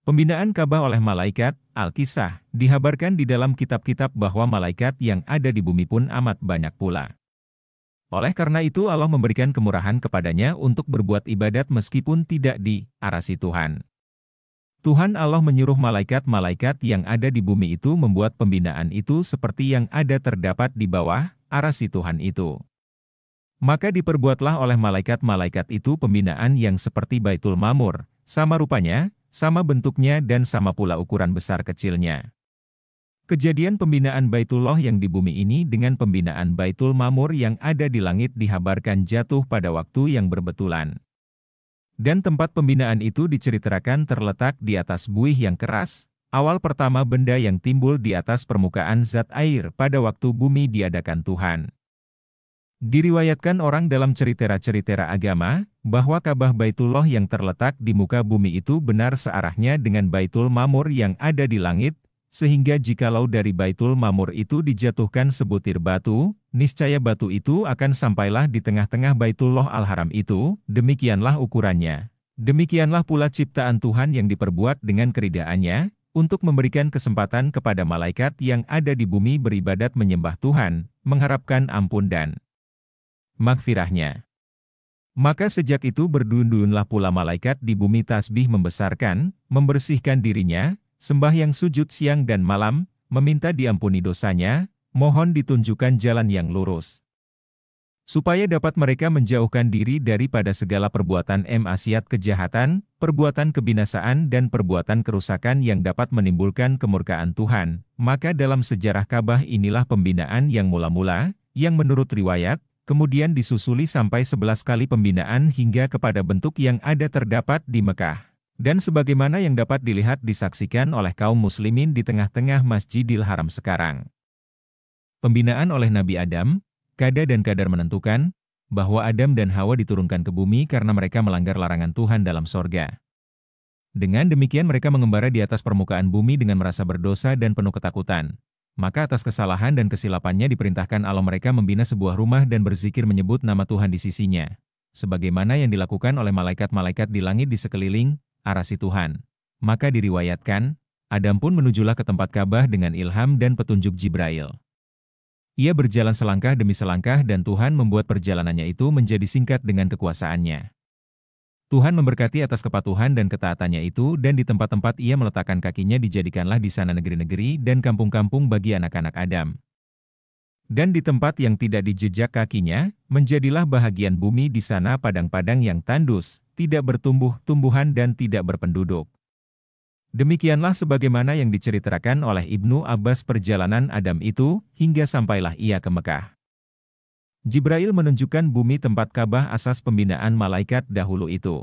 Pembinaan Ka'bah oleh malaikat, Al-Kisah, dihabarkan di dalam kitab-kitab bahwa malaikat yang ada di bumi pun amat banyak pula. Oleh karena itu Allah memberikan kemurahan kepadanya untuk berbuat ibadat meskipun tidak diarasi Tuhan. Tuhan Allah menyuruh malaikat-malaikat yang ada di bumi itu membuat pembinaan itu seperti yang ada terdapat di bawah arasi Tuhan itu. Maka diperbuatlah oleh malaikat-malaikat itu pembinaan yang seperti Baitul Ma'mur, sama rupanya, sama bentuknya dan sama pula ukuran besar kecilnya. Kejadian pembinaan Baitullah yang di bumi ini dengan pembinaan Baitul Ma'mur yang ada di langit dihabarkan jatuh pada waktu yang berbetulan. Dan tempat pembinaan itu diceritakan terletak di atas buih yang keras, awal pertama benda yang timbul di atas permukaan zat air pada waktu bumi diadakan Tuhan. Diriwayatkan orang dalam cerita-cerita agama, bahwa Ka'bah Baitullah yang terletak di muka bumi itu benar searahnya dengan Baitul Ma'mur yang ada di langit, sehingga jikalau dari Baitul Ma'mur itu dijatuhkan sebutir batu, niscaya batu itu akan sampailah di tengah-tengah Baitullah Al-Haram itu, demikianlah ukurannya. Demikianlah pula ciptaan Tuhan yang diperbuat dengan keridaannya, untuk memberikan kesempatan kepada malaikat yang ada di bumi beribadat menyembah Tuhan, mengharapkan ampun dan maghfirahnya. Maka sejak itu berduyun-duyunlah pula malaikat di bumi tasbih membesarkan, membersihkan dirinya, sembahyang sujud siang dan malam, meminta diampuni dosanya, mohon ditunjukkan jalan yang lurus. Supaya dapat mereka menjauhkan diri daripada segala perbuatan maksiat kejahatan, perbuatan kebinasaan dan perbuatan kerusakan yang dapat menimbulkan kemurkaan Tuhan. Maka dalam sejarah Ka'bah inilah pembinaan yang mula-mula, yang menurut riwayat, kemudian disusuli sampai 11 kali pembinaan hingga kepada bentuk yang ada terdapat di Mekah. Dan sebagaimana yang dapat dilihat disaksikan oleh kaum muslimin di tengah-tengah Masjidil Haram sekarang. Pembinaan oleh Nabi Adam, Qada dan Qadar menentukan, bahwa Adam dan Hawa diturunkan ke bumi karena mereka melanggar larangan Tuhan dalam sorga. Dengan demikian mereka mengembara di atas permukaan bumi dengan merasa berdosa dan penuh ketakutan. Maka atas kesalahan dan kesilapannya diperintahkan Allah mereka membina sebuah rumah dan berzikir menyebut nama Tuhan di sisinya. Sebagaimana yang dilakukan oleh malaikat-malaikat di langit di sekeliling arasi Tuhan. Maka diriwayatkan, Adam pun menujulah ke tempat Ka'bah dengan ilham dan petunjuk Jibrail. Ia berjalan selangkah demi selangkah dan Tuhan membuat perjalanannya itu menjadi singkat dengan kekuasaannya. Tuhan memberkati atas kepatuhan dan ketaatannya itu dan di tempat-tempat ia meletakkan kakinya dijadikanlah di sana negeri-negeri dan kampung-kampung bagi anak-anak Adam. Dan di tempat yang tidak dijejak kakinya, menjadilah bahagian bumi di sana padang-padang yang tandus, tidak bertumbuh-tumbuhan dan tidak berpenduduk. Demikianlah sebagaimana yang diceritakan oleh Ibnu Abbas perjalanan Adam itu, hingga sampailah ia ke Mekah. Jibrail menunjukkan bumi tempat Ka'bah asas pembinaan malaikat dahulu itu.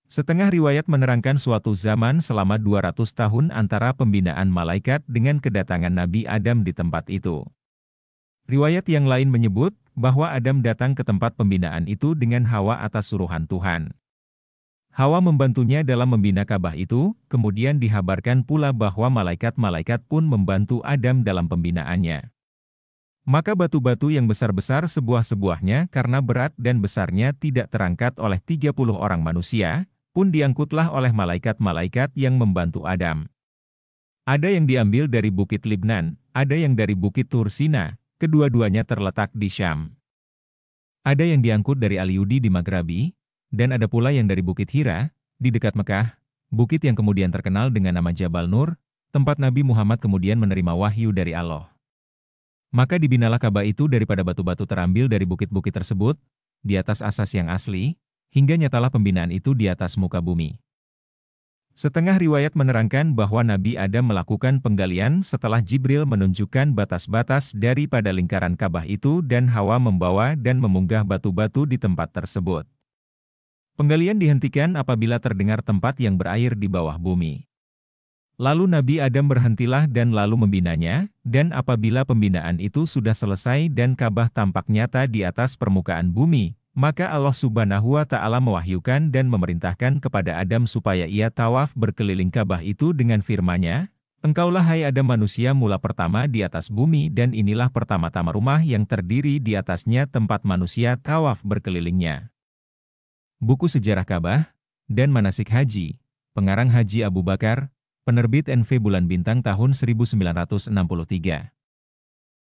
Setengah riwayat menerangkan suatu zaman selama 200 tahun antara pembinaan malaikat dengan kedatangan Nabi Adam di tempat itu. Riwayat yang lain menyebut, bahwa Adam datang ke tempat pembinaan itu dengan Hawa atas suruhan Tuhan. Hawa membantunya dalam membina Ka'bah itu, kemudian dihabarkan pula bahwa malaikat-malaikat pun membantu Adam dalam pembinaannya. Maka batu-batu yang besar-besar sebuah-sebuahnya karena berat dan besarnya tidak terangkat oleh 30 orang manusia, pun diangkutlah oleh malaikat-malaikat yang membantu Adam. Ada yang diambil dari Bukit Libnan, ada yang dari Bukit Tursina, kedua-duanya terletak di Syam. Ada yang diangkut dari Al-Yudi di Maghrabi, dan ada pula yang dari Bukit Hira, di dekat Mekah, bukit yang kemudian terkenal dengan nama Jabal Nur, tempat Nabi Muhammad kemudian menerima wahyu dari Allah. Maka dibinalah Ka'bah itu daripada batu-batu terambil dari bukit-bukit tersebut, di atas asas yang asli, hingga nyatalah pembinaan itu di atas muka bumi. Setengah riwayat menerangkan bahwa Nabi Adam melakukan penggalian setelah Jibril menunjukkan batas-batas daripada lingkaran Ka'bah itu dan Hawa membawa dan memunggah batu-batu di tempat tersebut. Penggalian dihentikan apabila terdengar tempat yang berair di bawah bumi. Lalu Nabi Adam berhentilah dan lalu membinanya, dan apabila pembinaan itu sudah selesai dan Ka'bah tampak nyata di atas permukaan bumi, maka Allah Subhanahu wa Ta'ala mewahyukan dan memerintahkan kepada Adam supaya ia tawaf berkeliling Ka'bah itu dengan firman-Nya, "Engkaulah hai Adam manusia mula pertama di atas bumi dan inilah pertama-tama rumah yang terdiri di atasnya tempat manusia tawaf berkelilingnya." Buku Sejarah Ka'bah dan Manasik Haji, Pengarang Haji Abu Bakar, Penerbit NV Bulan Bintang tahun 1963.